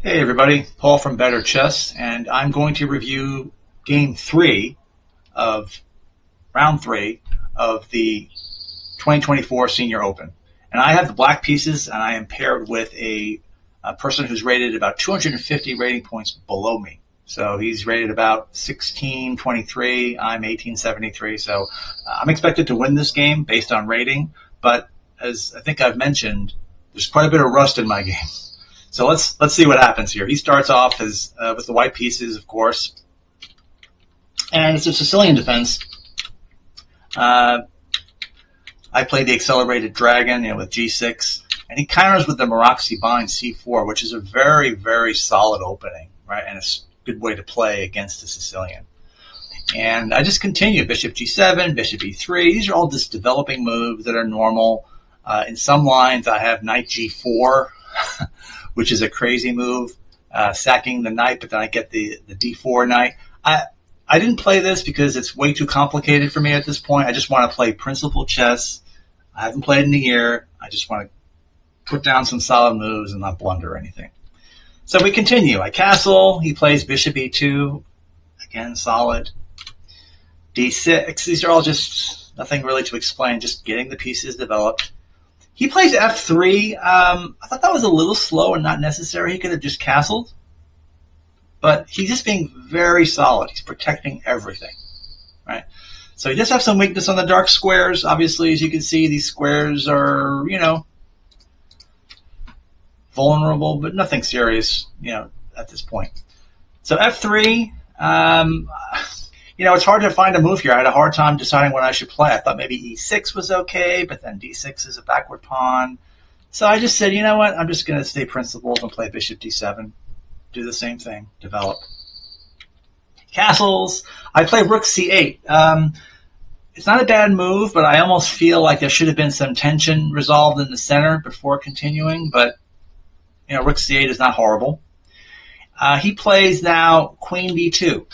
Hey everybody, Paul from Better Chess, and I'm going to review game three of round three of the 2024 Senior Open. And I have the black pieces, and I am paired with a person who's rated about 250 rating points below me. So he's rated about 1623, I'm 1873. So I'm expected to win this game based on rating, but as I think I've mentioned, there's quite a bit of rust in my game. So let's see what happens here. He starts off with the white pieces, of course, and it's a Sicilian defense. I play the accelerated dragon, with G6, and he counters with the Maroczy bind C4, which is a very, very solid opening, right? And it's a good way to play against the Sicilian. And I just continue Bishop G7, Bishop E3. These are all just developing moves that are normal. In some lines, I have Knight G4. Which is a crazy move, sacking the knight, but then I get the d4 knight. I didn't play this because it's way too complicated for me at this point. I just want to play principal chess. I haven't played in a year. I just want to put down some solid moves and not blunder or anything. So we continue. I castle. He plays bishop e2. Again, solid. d6. These are all just nothing really to explain, just getting the pieces developed. He plays f3. I thought that was a little slow and not necessary. He could have just castled. But he's just being very solid. He's protecting everything, right? So he does have some weakness on the dark squares. Obviously, as you can see, these squares are, vulnerable, but nothing serious, at this point. So f3, it's hard to find a move here. I had a hard time deciding what I should play. I thought maybe e6 was okay, but then d6 is a backward pawn. So I just said, you know what? I'm just going to stay principled and play bishop d7. Do the same thing. Develop. Castles. I play rook c8. It's not a bad move, but I almost feel like there should have been some tension resolved in the center before continuing. But, rook c8 is not horrible. He plays now queen b2.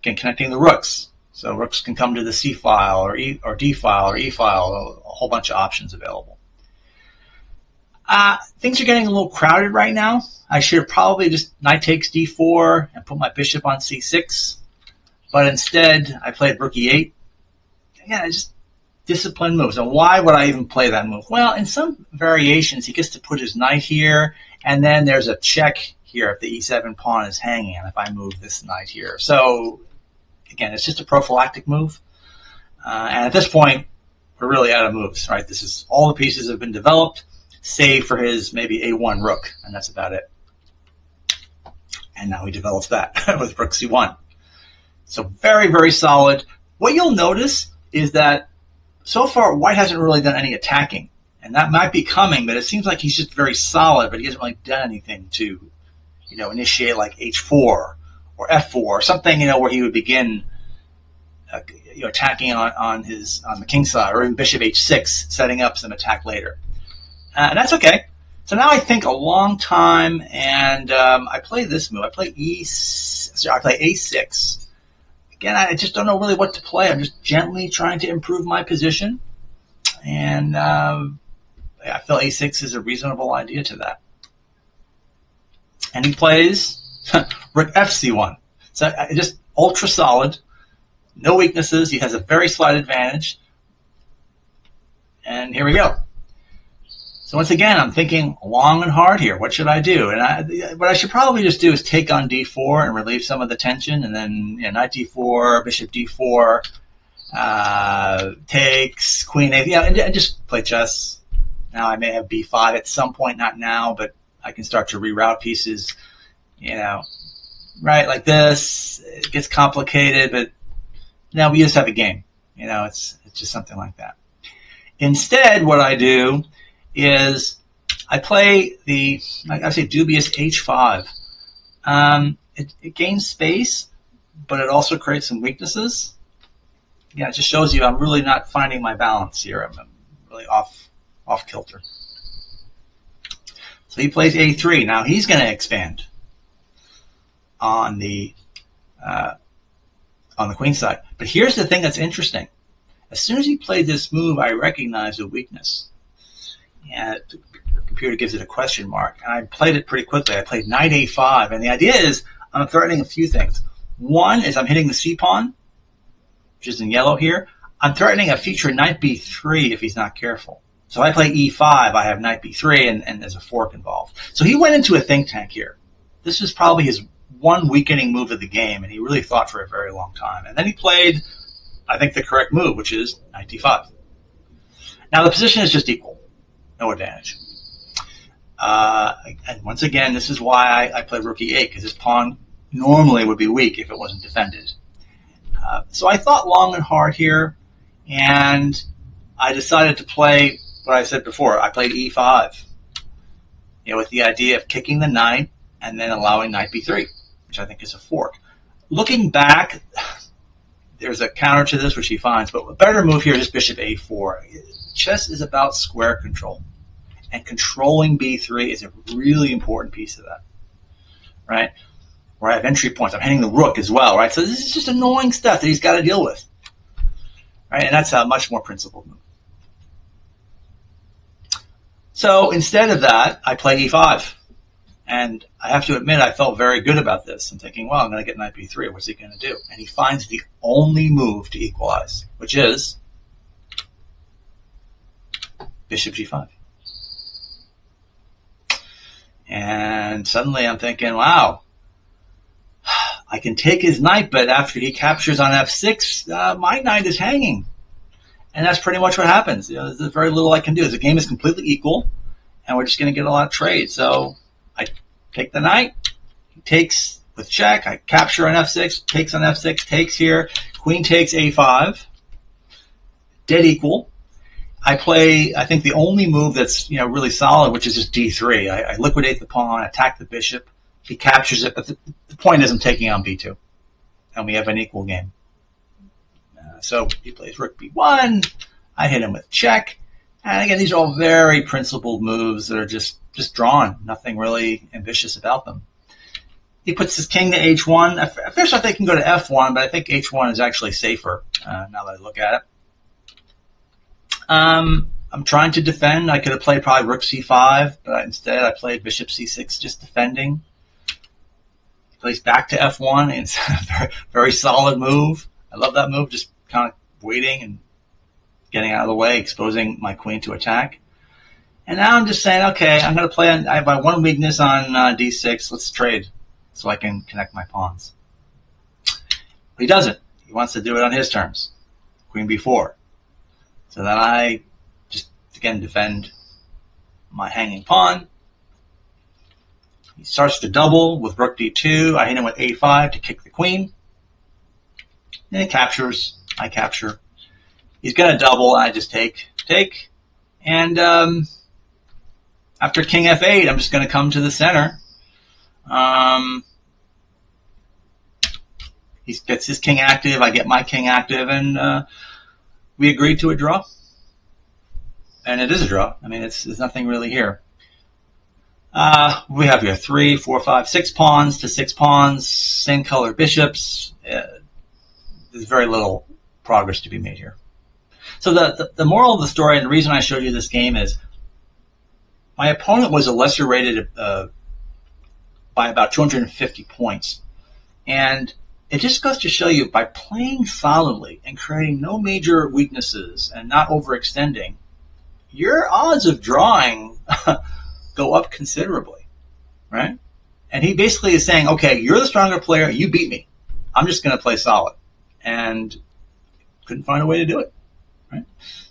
Again, connecting the rooks. So rooks can come to the C file or D file or E file, a whole bunch of options available. Things are getting a little crowded right now. I should have probably just knight takes D4 and put my bishop on C6. But instead, I played rook E8. Again, it's just disciplined moves. And why would I even play that move? Well, in some variations, he gets to put his knight here, and then there's a check here if the E7 pawn is hanging, and if I move this knight here. So again, it's just a prophylactic move. And at this point, we're really out of moves, right? This is all the pieces have been developed, save for his maybe A1 rook, and that's about it. And now he develops that with rook C1. So very, very solid. What you'll notice is that so far, white hasn't really done any attacking. And that might be coming, but it seems like he's just very solid, but he hasn't really done anything to, initiate like H4 or F4 or something, where he would begin, attacking on the king side, or even bishop H6, setting up some attack later. And that's okay. So now I think a long time, and I play this move. I play A6. Again, I just don't know really what to play. I'm just gently trying to improve my position, and I feel A6 is a reasonable idea to that. And he plays rook FC1. So just ultra solid, no weaknesses. He has a very slight advantage. And here we go. So once again, I'm thinking long and hard here. What should I do? And what I should probably just do is take on D4 and relieve some of the tension, and then knight D4, bishop D4, takes, queen A, and just play chess. Now I may have B5 at some point, not now, but I can start to reroute pieces, right, like this. It gets complicated, but now we just have a game. It's just something like that. Instead, what I do is I play the, I say, dubious H5. It gains space, but it also creates some weaknesses. Yeah, it just shows you I'm really not finding my balance here. I'm really off kilter. So he plays A3. Now he's going to expand on the queen side. But here's the thing that's interesting. As soon as he played this move, I recognized a weakness. and the computer gives it a question mark. And I played it pretty quickly. I played knight a5, and the idea is I'm threatening a few things. One is I'm hitting the c-pawn, which is in yellow here. I'm threatening a future knight b3 if he's not careful. So I play e5, I have knight b3, and there's a fork involved. So he went into a think tank here. This is probably his one weakening move of the game, and he really thought for a very long time. And then he played, I think, the correct move, which is knight d5. Now the position is just equal. No advantage. And once again, this is why I play rook e8, because this pawn normally would be weak if it wasn't defended. So I thought long and hard here, and I decided to play what I said before. I played e5, with the idea of kicking the knight and then allowing knight b3, which I think is a fork. Looking back, there's a counter to this, which he finds, but a better move here is bishop a4. Chess is about square control, and controlling b3 is a really important piece of that, right? Where I have entry points. I'm hitting the rook as well, right? So this is just annoying stuff that he's got to deal with, right? And that's a much more principled move. So instead of that, I play e5. And I have to admit, I felt very good about this. I'm thinking, well, I'm going to get knight b3. What's he going to do? And he finds the only move to equalize, which is bishop g5. And suddenly I'm thinking, wow, I can take his knight, but after he captures on f6, my knight is hanging. And that's pretty much what happens. There's very little I can do. The game is completely equal, and we're just going to get a lot of trade. So I take the knight. He takes with check. I capture on f6, takes on f6, takes here. Queen takes a5. Dead equal. I play, I think, the only move that's really solid, which is just d3. I liquidate the pawn, attack the bishop. He captures it, but the point is I'm taking on b2, and we have an equal game. So he plays rook b1. I hit him with check. And again, these are all very principled moves that are just drawn. Nothing really ambitious about them. He puts his king to h1. At first I think he can go to f1, but I think h1 is actually safer now that I look at it. I'm trying to defend. I could have played probably rook c5, but instead I played bishop c6, just defending. He plays back to f1. It's a very, very solid move. I love that move, just kind of waiting and getting out of the way, exposing my queen to attack. And now I'm just saying, okay, I'm going to play I have my one weakness on d6. Let's trade so I can connect my pawns. But he doesn't. He wants to do it on his terms. Queen b4. So then I just, again, defend my hanging pawn. He starts to double with rook d2. I hit him with a5 to kick the queen. Then he captures. I capture. He's going to double. I just take. And after king f8, I'm just going to come to the center. He gets his king active. I get my king active. And we agreed to a draw. And it is a draw. I mean, there's nothing really here. We have here 3, 4, 5, 6 pawns to 6 pawns. Same color bishops. There's very little progress to be made here. So the moral of the story, and the reason I showed you this game, is my opponent was a lesser rated by about 250 points. And it just goes to show you, by playing solidly and creating no major weaknesses and not overextending, your odds of drawing go up considerably, right? And he basically is saying, okay, you're the stronger player, you beat me. I'm just going to play solid. And couldn't find a way to do it, right?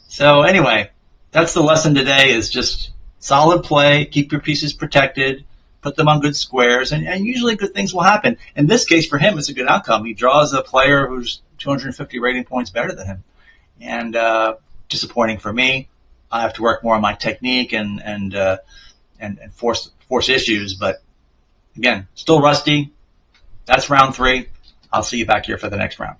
So anyway, that's the lesson today, is just solid play, keep your pieces protected, put them on good squares, and usually good things will happen. In this case, for him, it's a good outcome. He draws a player who's 250 rating points better than him. And disappointing for me. I have to work more on my technique and force issues. But again, still rusty. That's round 3. I'll see you back here for the next round.